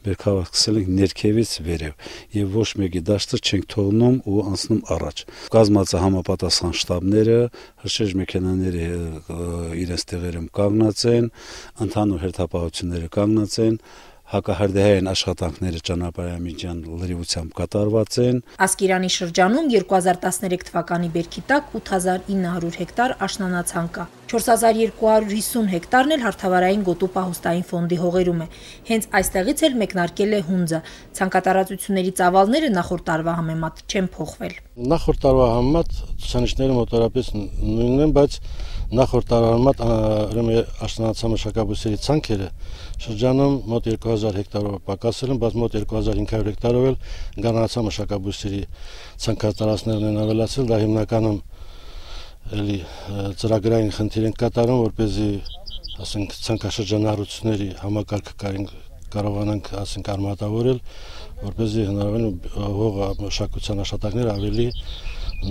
բերքահավաք սկսել ենք ներքևից վերև եւ ոչ մեկի դաշտը չենք թողնում ու անցնում առաջ։ Կազմած է համապատասխան շտաբները, հրշեջ մեքենաները իրենց տեղերում կանգնած են, ընդհանուր հերթապահությունները կանգնած են, հակահրդեհային աշխատանքները ճանապարհամիջյան լրիվությամբ կատարված են։ Ասկերանի շրջանում 2013 թվականի բերքի տակ 8900 հեկտար աշնանացան կա։ 4250 հեկտարն էլ հարթավարային գոտու պահոստային ֆոնդի հողերում է։ Հենց այստեղից էլ մեկնարկել է հունձը։ Ցանկատարածությունների ծավալները նախորդ տարվա համեմատ չեն փոխվել։ Նախորդ տարվա համեմատ ցուցանիշները մոտավորապես նույնն են, բայց նախորդ տարվա համեմատ աշնանացամշակաբույսերի ցանքերը շրջանում մոտ 2000 հեկտարով պակասել են, բայց մոտ 2500 հեկտարով էլ գառնանացամշակաբույսերի ցանկատարածներն են ավելացել, դա հիմնականում էլի ծրագրային խնդիր են կատարում, որպեսզի ասենք ցանկաշրջանառությունների համակարգը կարողանանք ասենք արմատավորել, որպեսզի հնարավորին հողը մշակության աշխատանքները ավելի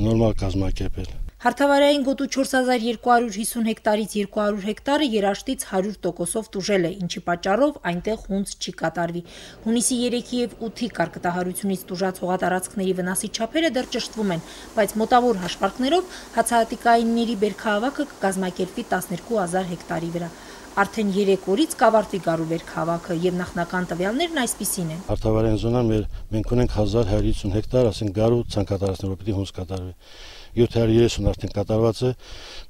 նորմալ կազմակերպել։ Հարթավարային գոտու 4250 հեկտարից 200 հեկտարը երաշտից 100%-ով տուժել է, ինչի պատճառով այնտեղ հունձ չի կատարվի։ Հունիսի 3-ի եւ 8-ի կարկտահարությունից տուժած հողատարածքների վնասի չափերը դեռ ճշտվում են, բայց մոտավոր հաշվարկներով հացահատիկայինների բերքահավաքը կկազմակերպվի 12000 հեկտարի վրա։ Արդեն 3 օրից կավարտվի գարու բերքահավաքը եւ նախնական տվյալներն այսպիսին են։ Հարթավարային զոնան մենք ունենք 1150 հեկտար, ասենք գարու ցանկատարածներ, որ պիտի հունձ կատարվի։ 730 արդեն կատարված է,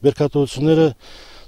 բերքատվությունները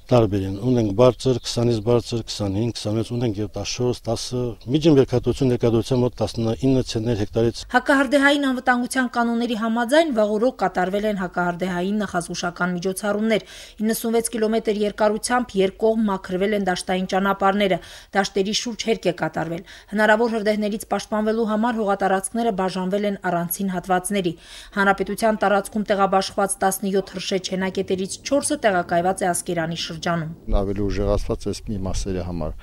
տարբեր են, ունենք բարձր, 20-ից բարձր, 25, 26, ունենք եւ 14, 10, միջին բերքատվություն ներկայացության մոտ 19 ցենտներ հեկտարից։ Հակահրդեհային անվտանգության կանոնների համաձայն վաղօրոք կատարվել են հակահրդեհային նախազգուշական միջոցառումներ։ 96 կիլոմետր երկարությամբ երկկողմ մաքրվել են դաշտային ճանապարհները, դաշտերի շուրջ հերկ է կատարվել։ Հնարավոր հրդեհներից պաշտպանվելու համար հողատարածքները բաժանվել են առանցին հատվածների։ Հանրապետության տարածքում տեղաբաշխված 17 հրշեջ հենակետերից 4-ը տեղակայված է Ասկերանի շրջանում։ Ավելի ուժեղացված է մի մասերի համար։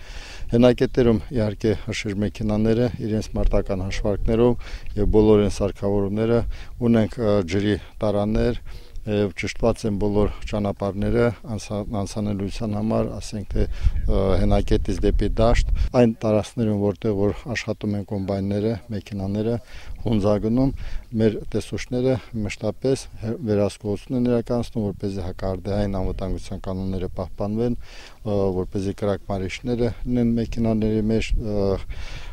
Հենակետերում իհարկե հրշեջ մեքենաները իրենց մարտական հաշվարկներով եւ բոլոր են սարքավորումները ունենք ջրի տարաներ եւ ճշտված են բոլոր ճանապարհները անցանելիության համար, ասենք թե հենակետից դեպի դաշտ, այն տարածքներում որտեղ որ աշխատում են կոմբայնները, մեքենաները, հունձագնում, մեր տեսուչները մշտապես վերահսկողություն են իրականացնում, որպեսզի հակահրդեհային անվտանգության կանոնները պահպանվեն, որպեսզի կրակմարիչները լինեն մեքենաների մեջ,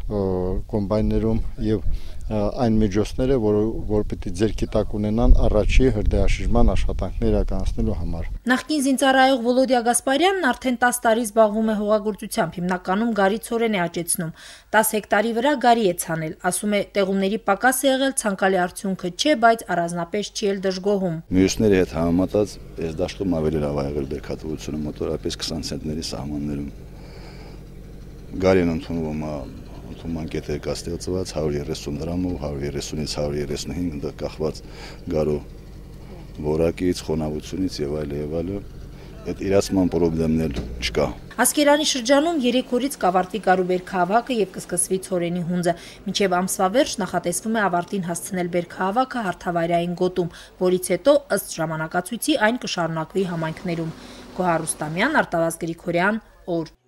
կոմբայներում եւ այն միջոցները, որ պիտի ձեռքի տակ ունենան առաջի հրդեհաշիժման աշխատանքներ իրականացնելու համար։ Նախկին զինծառայող Վոլոդիա Գասպարյանն արդեն 10 տարի զբաղվում է հողագործությամբ, հիմնականում գարի ցորեն է աճեցնում։ 10 հեկտարի վրա գարի է ցանել, ասում է, տեղումների պակաս է եղել, ցանկալի արդյունքը չէ, բայց առանձնապես չի էլ դժգոհում։ Մյուսների հետ համեմատած այս դաշտում ավելի լավ ա եղել բերքատվությունը, մոտավորապես 20 ցենտների սահմաններում։ Գարին ընդունվում է մանկետեր կա ստեղծված 130 դրամով, 130-ից 135 դա կախված գարու որակից, խոնավությունից եւ այլն։ Այդ իրացման խնդիրներն էլ չկա։ Ասկերանի շրջանում 3 օրից կավարտվի գարու բերքահավաքը եւ կսկսվի ցորենի հունձը։ Մինչեւ ամսվա վերջ նախատեսվում է ավարտին հասցնել բերքահավաքը հարթավայրային գոտում, որից հետո ըստ ժամանակացույցի այն կշարունակվի համայնքներում։ Գոհար Ռուստամյան, Արտավազդ Գրիգորյան, օր։